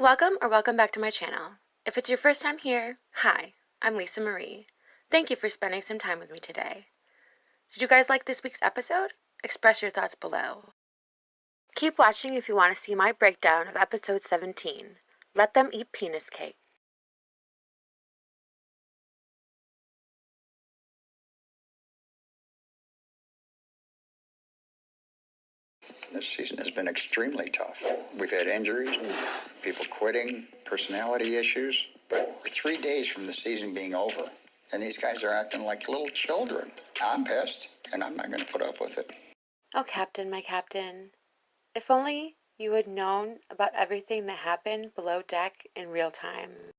Welcome back to my channel. If it's your first time here, hi, I'm Lisa Marie. Thank you for spending some time with me today. Did you guys like this week's episode? Express your thoughts below. Keep watching if you want to see my breakdown of episode 17, Let Them Eat Penis Cake. This season has been extremely tough. We've had injuries, people quitting, personality issues, but we're 3 days from the season being over, and these guys are acting like little children. I'm pissed, and I'm not going to put up with it. Oh, Captain, my Captain. If only you had known about everything that happened below deck in real time.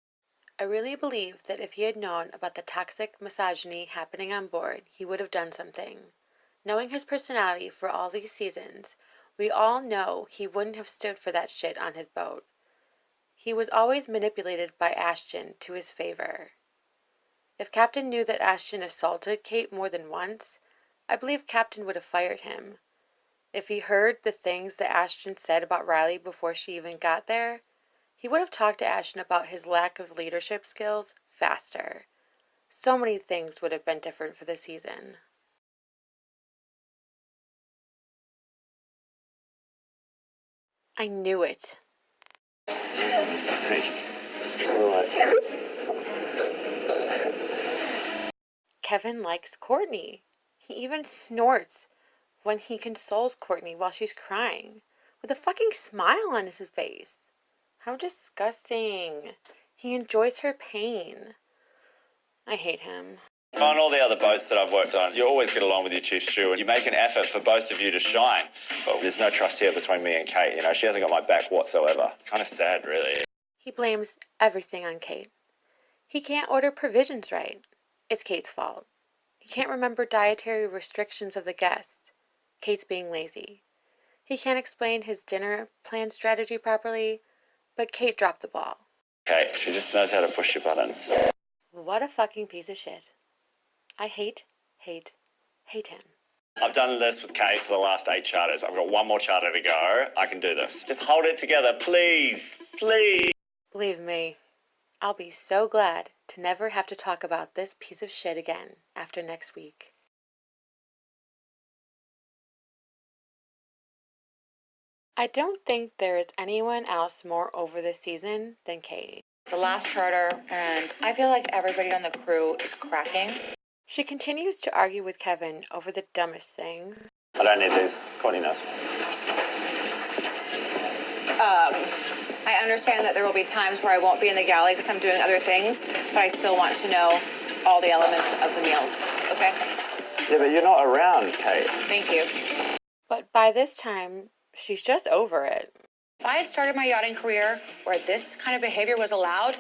I really believe that if he had known about the toxic misogyny happening on board, he would have done something. Knowing his personality for all these seasons, we all know he wouldn't have stood for that shit on his boat. He was always manipulated by Ashton to his favor. If Captain knew that Ashton assaulted Kate more than once, I believe Captain would have fired him. If he heard the things that Ashton said about Riley before she even got there, he would have talked to Ashton about his lack of leadership skills faster. So many things would have been different for the season. I knew it. Kevin likes Courtney. He even snorts when he consoles Courtney while she's crying, with a fucking smile on his face. How disgusting. He enjoys her pain. I hate him. On all the other boats that I've worked on, you always get along with your chief stew and you make an effort for both of you to shine. But there's no trust here between me and Kate. You know, she hasn't got my back whatsoever. Kind of sad, really. He blames everything on Kate. He can't order provisions right. It's Kate's fault. He can't remember dietary restrictions of the guests. Kate's being lazy. He can't explain his dinner plan strategy properly, but Kate dropped the ball. Kate, she just knows how to push your buttons. What a fucking piece of shit. I hate him. I've done this with Kate for the last 8 charters. I've got one more charter to go. I can do this. Just hold it together, please. Please. Believe me, I'll be so glad to never have to talk about this piece of shit again after next week. I don't think there is anyone else more over this season than Kate. It's the last charter, and I feel like everybody on the crew is cracking. She continues to argue with Kevin over the dumbest things. I don't need these. Courtney knows. I understand that there will be times where I won't be in the galley because I'm doing other things, but I still want to know all the elements of the meals, okay? Yeah, but you're not around, Kate. Thank you. But by this time, she's just over it. If I had started my yachting career where this kind of behavior was allowed,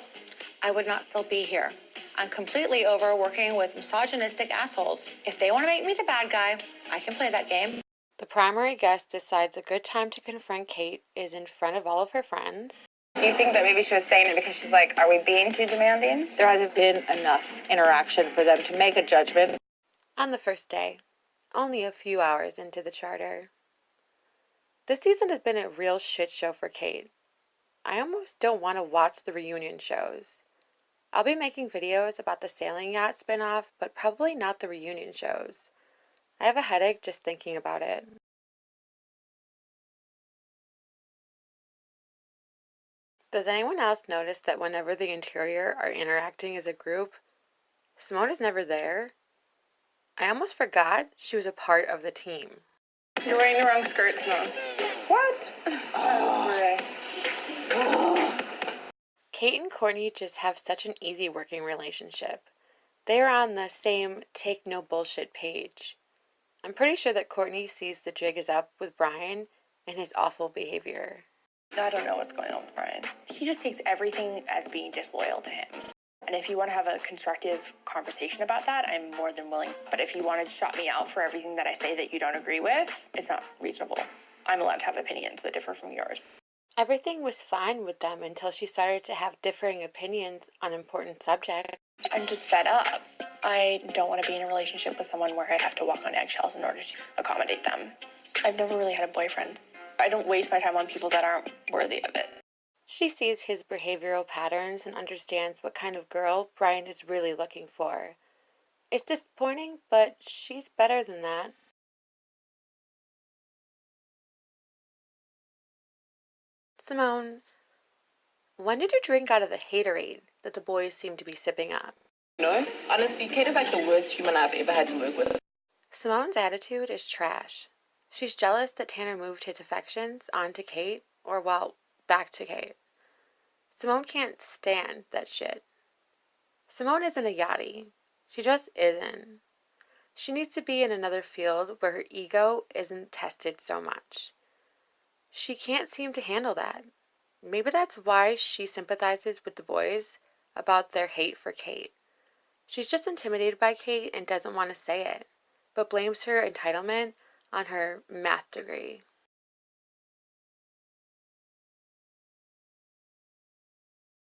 I would not still be here. I'm completely over working with misogynistic assholes. If they want to make me the bad guy, I can play that game. The primary guest decides a good time to confront Kate is in front of all of her friends. Do you think that maybe she was saying it because she's like, are we being too demanding? There hasn't been enough interaction for them to make a judgment. On the first day, only a few hours into the charter. This season has been a real shit show for Kate. I almost don't want to watch the reunion shows. I'll be making videos about the sailing yacht spinoff, but probably not the reunion shows. I have a headache just thinking about it. Does anyone else notice that whenever the interior are interacting as a group, Simone is never there? I almost forgot she was a part of the team. You're wearing the wrong skirt, Simone. What? Kate and Courtney just have such an easy working relationship. They are on the same take no bullshit page. I'm pretty sure that Courtney sees the jig is up with Brian and his awful behavior. I don't know what's going on with Brian. He just takes everything as being disloyal to him. And if you want to have a constructive conversation about that, I'm more than willing. But if you wanted to shut me out for everything that I say that you don't agree with, it's not reasonable. I'm allowed to have opinions that differ from yours. Everything was fine with them until she started to have differing opinions on important subjects. I'm just fed up. I don't want to be in a relationship with someone where I have to walk on eggshells in order to accommodate them. I've never really had a boyfriend. I don't waste my time on people that aren't worthy of it. She sees his behavioral patterns and understands what kind of girl Brian is really looking for. It's disappointing, but she's better than that. Simone, when did you drink out of the haterade that the boys seem to be sipping up? No, honestly, Kate is like the worst human I've ever had to work with. Simone's attitude is trash. She's jealous that Tanner moved his affections onto Kate, or, well, back to Kate. Simone can't stand that shit. Simone isn't a yachty. She just isn't. She needs to be in another field where her ego isn't tested so much. She can't seem to handle that. Maybe that's why she sympathizes with the boys about their hate for Kate. She's just intimidated by Kate and doesn't want to say it, but blames her entitlement on her math degree.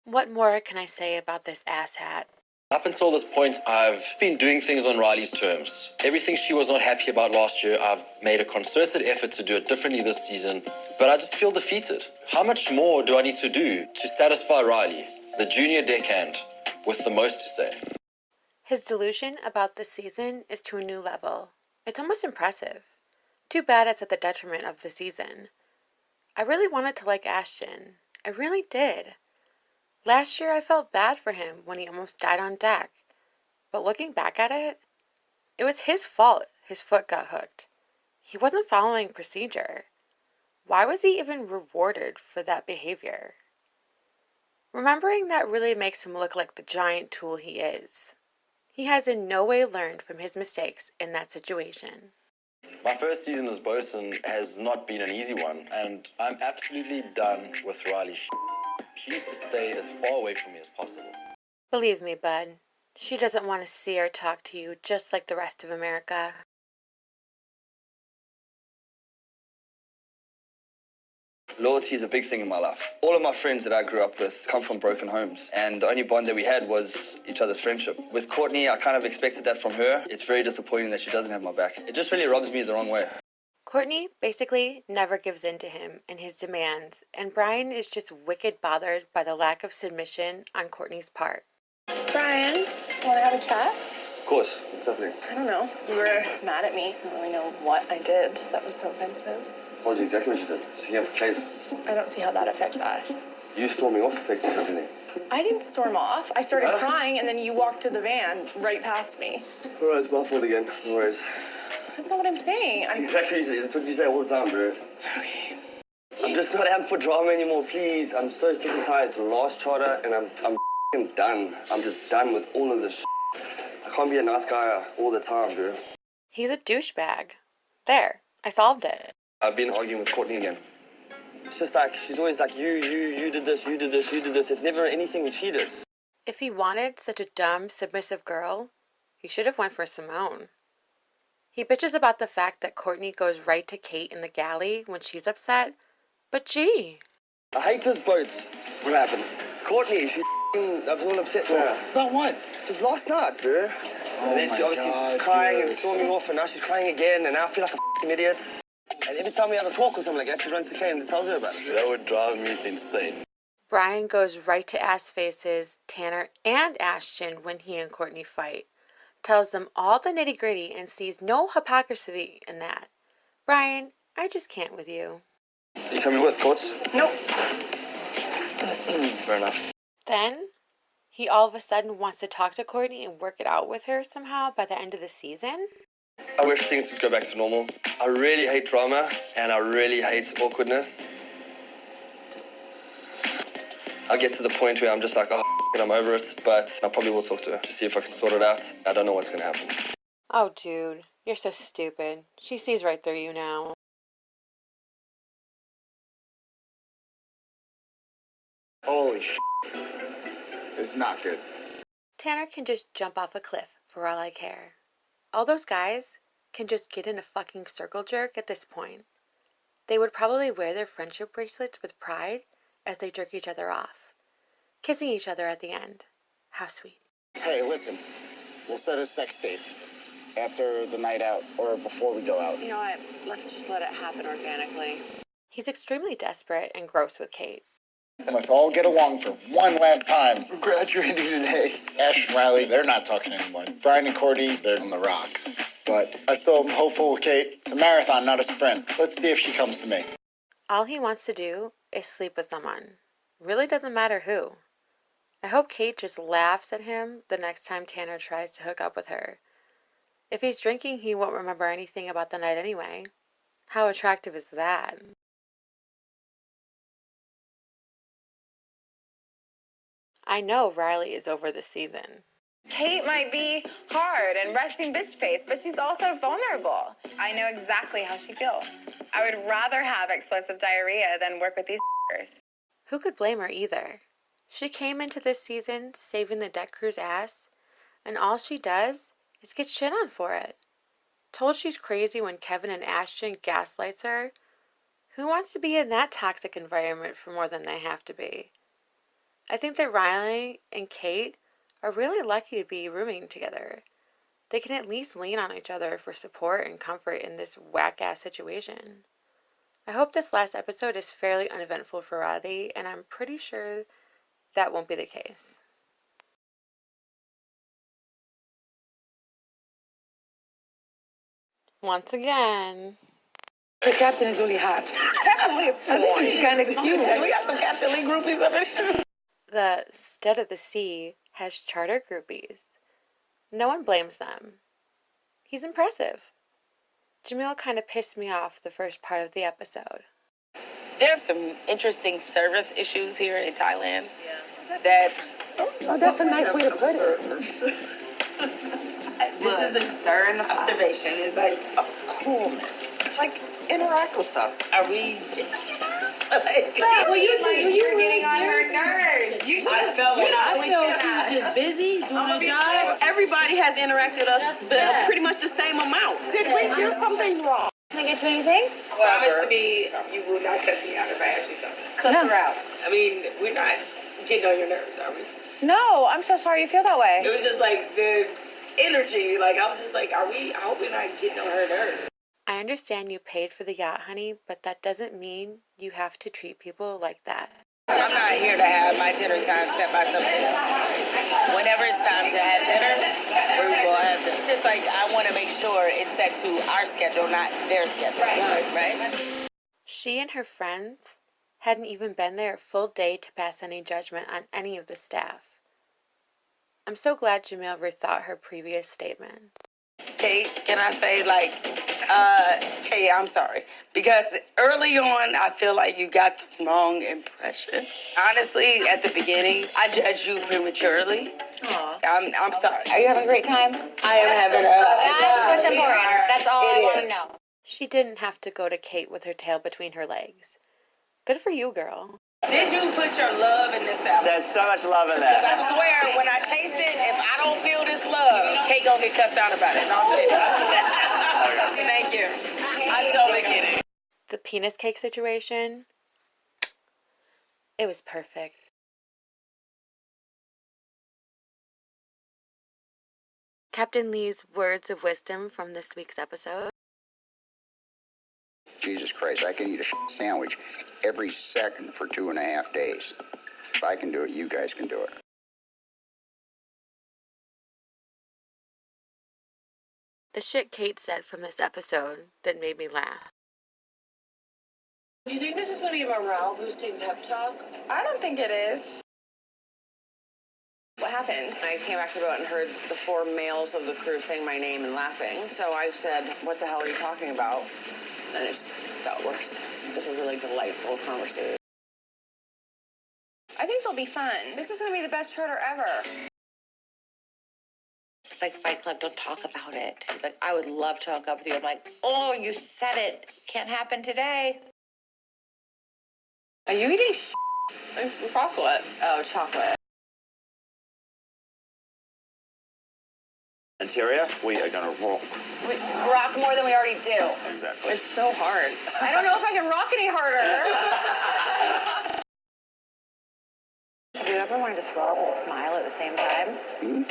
What more can I say about this asshat? Up until this point, I've been doing things on Riley's terms. Everything she was not happy about last year, I've made a concerted effort to do it differently this season, but I just feel defeated. How much more do I need to do to satisfy Riley, the junior deckhand, with the most to say? His delusion about this season is to a new level. It's almost impressive. Too bad it's at the detriment of the season. I really wanted to like Ashton. I really did. Last year I felt bad for him when he almost died on deck. But looking back at it, it was his fault his foot got hooked. He wasn't following procedure. Why was he even rewarded for that behavior? Remembering that really makes him look like the giant tool he is. He has in no way learned from his mistakes in that situation. My first season as bosun has not been an easy one, and I'm absolutely done with Riley's shit. She needs to stay as far away from me as possible. Believe me, bud, she doesn't want to see or talk to you just like the rest of America. Loyalty is a big thing in my life. All of my friends that I grew up with come from broken homes, and the only bond that we had was each other's friendship. With Courtney, I kind of expected that from her. It's very disappointing that she doesn't have my back. It just really rubs me the wrong way. Courtney basically never gives in to him and his demands, and Brian is just wicked bothered by the lack of submission on Courtney's part. Brian, want to have a chat? Of course. What's happening? I don't know. You were mad at me. I don't really know what I did that was so offensive. I told you exactly what you did. Sticking up for case. I don't see how that affects us. You storming off affected everything. I didn't storm off. I started crying, and then you walked to the van right past me. All right, it's my fault again. No worries. That's not what I'm saying. That's exactly what you say. That's what you say all the time, bro. Okay. I'm just not having for drama anymore, please. I'm so sick and tired. It's the last charter, and I'm f***ing done. I'm just done with all of this shit. I can't be a nice guy all the time, bro. He's a douchebag. There, I solved it. I've been arguing with Courtney again. It's just like, she's always like, you did this, you did this, you did this. It's never anything she did. If he wanted such a dumb, submissive girl, he should have went for Simone. He bitches about the fact that Courtney goes right to Kate in the galley when she's upset, but gee. I hate this boat. What happened? Courtney, I was all upset with her. About what? Just last night, bro. And then she obviously was crying and storming off, and now she's crying again, and now I feel like a f***ing idiot. And every time we have a talk or something like that, she runs to Kate and tells her about it. That would drive me insane. Brian goes right to ass faces Tanner and Ashton when he and Courtney fight. Tells them all the nitty gritty and sees no hypocrisy in that. Brian, I just can't with you. You coming with, Courts? Nope. Fair enough. Then, he all of a sudden wants to talk to Courtney and work it out with her somehow by the end of the season? I wish things would go back to normal. I really hate drama, and I really hate awkwardness. I'll get to the point where I'm just like, oh, I'm over it, but I probably will talk to her to see if I can sort it out. I don't know what's going to happen. Oh, dude, you're so stupid. She sees right through you now. Holy sh**. It's not good. Tanner can just jump off a cliff for all I care. All those guys can just get in a fucking circle jerk at this point. They would probably wear their friendship bracelets with pride as they jerk each other off, kissing each other at the end. How sweet. Hey, listen. We'll set a sex date after the night out or before we go out. You know what? Let's just let it happen organically. He's extremely desperate and gross with Kate. Let's all get along for one last time. We're graduating today. Ash and Riley, they're not talking anymore. Brian and Cordy, they're on the rocks. But I still am hopeful with Kate. It's a marathon, not a sprint. Let's see if she comes to me. All he wants to do is sleep with someone. Really doesn't matter who. I hope Kate just laughs at him the next time Tanner tries to hook up with her. If he's drinking, he won't remember anything about the night anyway. How attractive is that? I know Riley is over this season. Kate might be hard and resting bitch face, but she's also vulnerable. I know exactly how she feels. I would rather have explosive diarrhea than work with these Who could blame her either? She came into this season saving the deck crew's ass, and all she does is get shit on for it. Told she's crazy when Kevin and Ashton gaslights her. Who wants to be in that toxic environment for more than they have to be? I think that Riley and Kate are really lucky to be rooming together. They can at least lean on each other for support and comfort in this whack-ass situation. I hope this last episode is fairly uneventful for Roddy, and I'm pretty sure that won't be the case. Once again, The captain is really hot. Captain Lee is cool. He's kind of cute. We got some Captain Lee groupies up in here. the Stead of the Sea has charter groupies. No one blames them. He's impressive. Jamil kind of pissed me off the first part of the episode. There are some interesting service issues here in Thailand. That Oh, that's a nice way to put it. this is a stern observation. It's like a coolness. Like interact with us. Are we? You're getting on her nerves. I felt like I feel she was just busy doing her job. everybody has interacted us pretty much the same amount. Did we do something wrong? Can I get you anything? Promise to me you will not cuss me out if I ask you something. Cuss her out. I mean, we're not getting on your nerves, are we? No, I'm so sorry you feel that way. It was just like the energy. Like I was just like, I hope we're not getting on her nerves. I understand you paid for the yacht, honey, but that doesn't mean you have to treat people like that. I'm not here to have my dinner time set by somebody else. Whenever it's time to have dinner, we will have dinner. It's just like I want to make sure it's set to our schedule, not their schedule. Right? She and her friends hadn't even been there a full day to pass any judgment on any of the staff. I'm so glad Jamil rethought her previous statement. Kate, can I say Kate, I'm sorry. Because early on, I feel like you got the wrong impression. Honestly, at the beginning, I judged you prematurely. I'm sorry. Are you having a great time? I am having That's what's important. That's all I want to know. She didn't have to go to Kate with her tail between her legs. Good for you, girl. Did you put your love in this salad? There's so much love in Because that. I swear, when I taste it, if I don't feel this love, Kate gonna get cussed out about it. No, I'm kidding. Thank you. I'm totally kidding. The penis cake situation, it was perfect. Captain Lee's words of wisdom from this week's episode. Jesus Christ, I can eat a sandwich every second for 2.5 days. If I can do it, you guys can do it. The shit Kate said from this episode that made me laugh. Do you think this is going to be a morale-boosting pep talk? I don't think it is. What happened? I came back to the boat and heard the 4 males of the crew saying my name and laughing. So I said, what the hell are you talking about? And it got worse. It was a really delightful conversation. I think they'll be fun. This is going to be the best charter ever. It's like Fight Club, don't talk about it. He's like, I would love to hook up with you. I'm like, oh, you said it. Can't happen today. Are you eating chocolate? Oh, chocolate. Interior, we are going to rock. We rock more than we already do. Exactly. It's so hard. I don't know if I can rock any harder. Have you ever wanted to throw up and smile at the same time?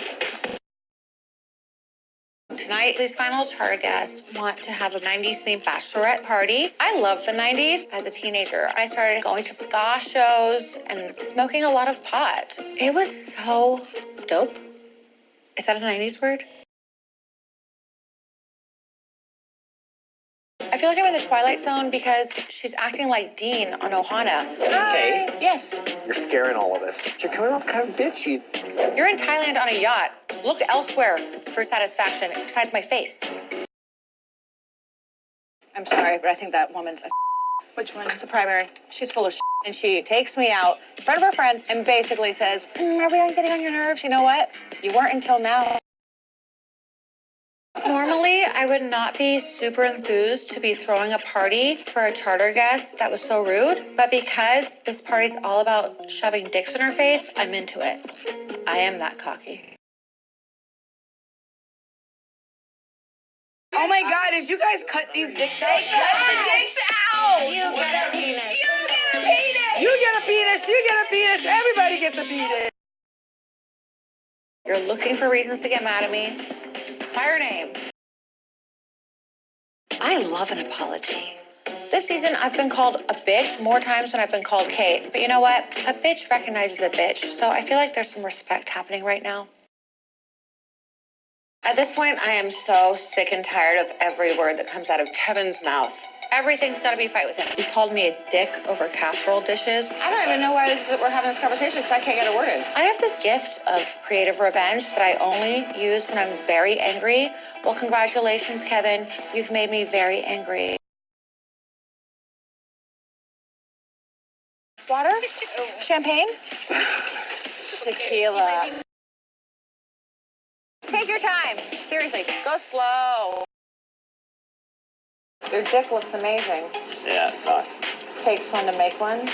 Tonight, these final charter guests want to have a 90s themed bachelorette party. I loved the 90s. As a teenager, I started going to ska shows and smoking a lot of pot. It was so dope. Is that a 90s word? I feel like I'm in the Twilight Zone because she's acting like Dean on Ohana. Okay. Yes. You're scaring all of us. You're coming off kind of bitchy. You're in Thailand on a yacht. Look elsewhere for satisfaction besides my face. I'm sorry, but I think that woman's a Which one? The primary. She's full of shit. And she takes me out in front of her friends and basically says, are we getting on your nerves? You know what? You weren't until now. Normally, I would not be super enthused to be throwing a party for a charter guest that was so rude, but because this party's all about shoving dicks in her face, I'm into it. I am that cocky. Oh my God, did you guys cut these dicks out? Cut the dicks out! You get a penis. You get a penis! You get a penis! You get a penis! Everybody gets a penis! You're looking for reasons to get mad at me? Fire name. I love an apology. This season, I've been called a bitch more times than I've been called Kate. But you know what? A bitch recognizes a bitch. So I feel like there's some respect happening right now. At this point, I am so sick and tired of every word that comes out of Kevin's mouth. Everything's got to be a fight with him. He called me a dick over casserole dishes. I don't even know why we're having this conversation because I can't get a word in. I have this gift of creative revenge that I only use when I'm very angry. Well, congratulations, Kevin. You've made me very angry. Water? Champagne? Tequila. Take your time. Seriously, go slow. Your dick looks amazing. Yeah, it's nice. Takes one to make one.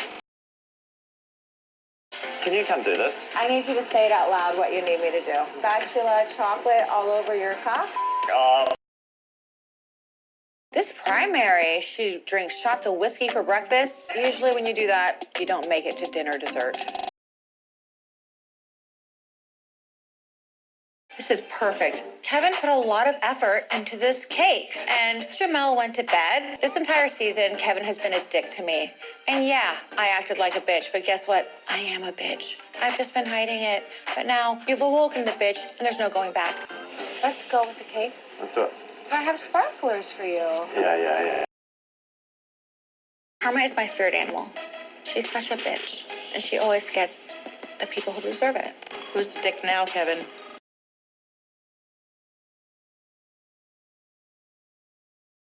Can you come do this? I need you to say it out loud what you need me to do. Spatula chocolate all over your cock. Oh. This primary, she drinks shots of whiskey for breakfast. Usually when you do that, you don't make it to dinner dessert. This is perfect. Kevin put a lot of effort into this cake, and Jamel went to bed. This entire season, Kevin has been a dick to me. And yeah, I acted like a bitch, but guess what? I am a bitch. I've just been hiding it. But now, you've awoken the bitch, and there's no going back. Let's go with the cake. Let's do it. I have sparklers for you. Yeah. Karma is my spirit animal. She's such a bitch, and she always gets the people who deserve it. Who's the dick now, Kevin?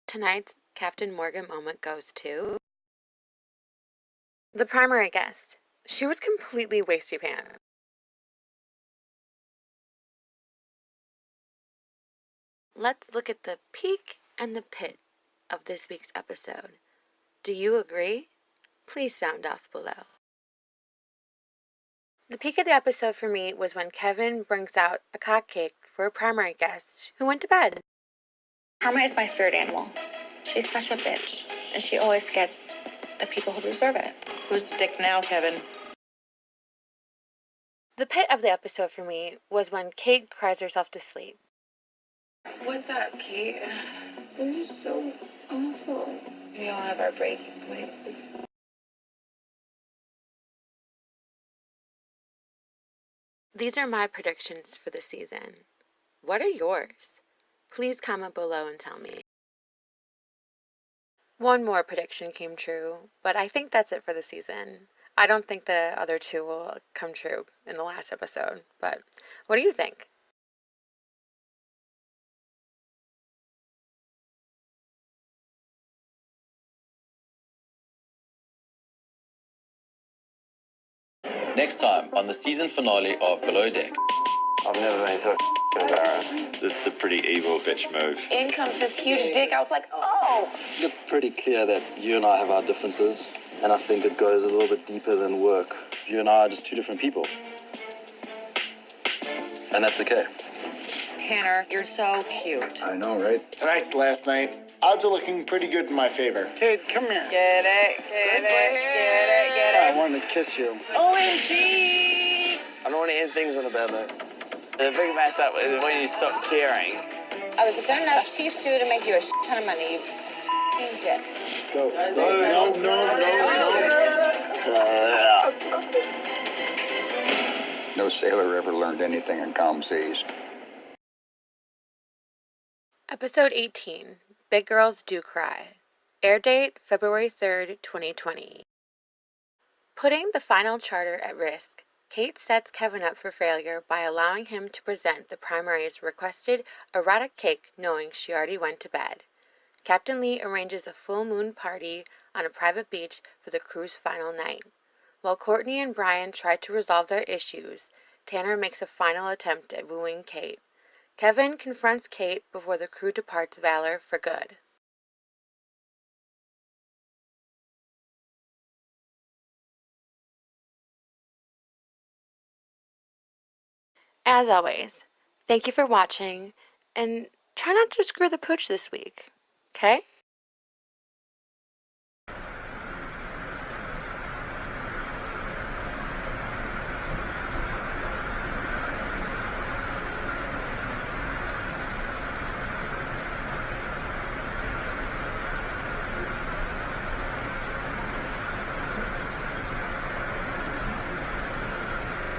Tonight's Captain Morgan moment goes to the primary guest. She was completely wasty pants. Let's look at the peak and the pit of this week's episode. Do you agree? Please sound off below. The peak of the episode for me was when Kevin brings out a cock cake for a primary guest who went to bed. Karma is my spirit animal. She's such a bitch, and she always gets the people who deserve it. Who's the dick now, Kevin? The pit of the episode for me was when Kate cries herself to sleep. What's up, Kate? You're just so awful. We all have our breaking points. These are my predictions for the season. What are yours? Please comment below and tell me. One more prediction came true, but I think that's it for the season. I don't think the other two will come true in the last episode, but what do you think? Next time on the season finale of Below Deck. I've never been so embarrassed. This is a pretty evil bitch move. In comes this huge dick. I was like, oh. It's pretty clear that you and I have our differences, and I think it goes a little bit deeper than work. You and I are just two different people. And that's okay. Tanner, you're so cute. I know, right? Tonight's the last night. Odds are looking pretty good in my favor. Kate, come here. Get it. I wanted to kiss you. OMG. I don't want to end things on a bad note. The big mess up is when you stop caring I was a good enough chief stew to make you a ton of money, you dick. Go. No. No sailor ever learned anything in calm seas. Episode 18, Big Girls Do Cry. Air date, February 3rd, 2020. Putting the final charter at risk, Kate sets Kevin up for failure by allowing him to present the primary's requested erotic cake knowing she already went to bed. Captain Lee arranges a full moon party on a private beach for the crew's final night. While Courtney and Brian try to resolve their issues, Tanner makes a final attempt at wooing Kate. Kevin confronts Kate before the crew departs Valor for good. As always, thank you for watching, and try not to screw the pooch this week, okay?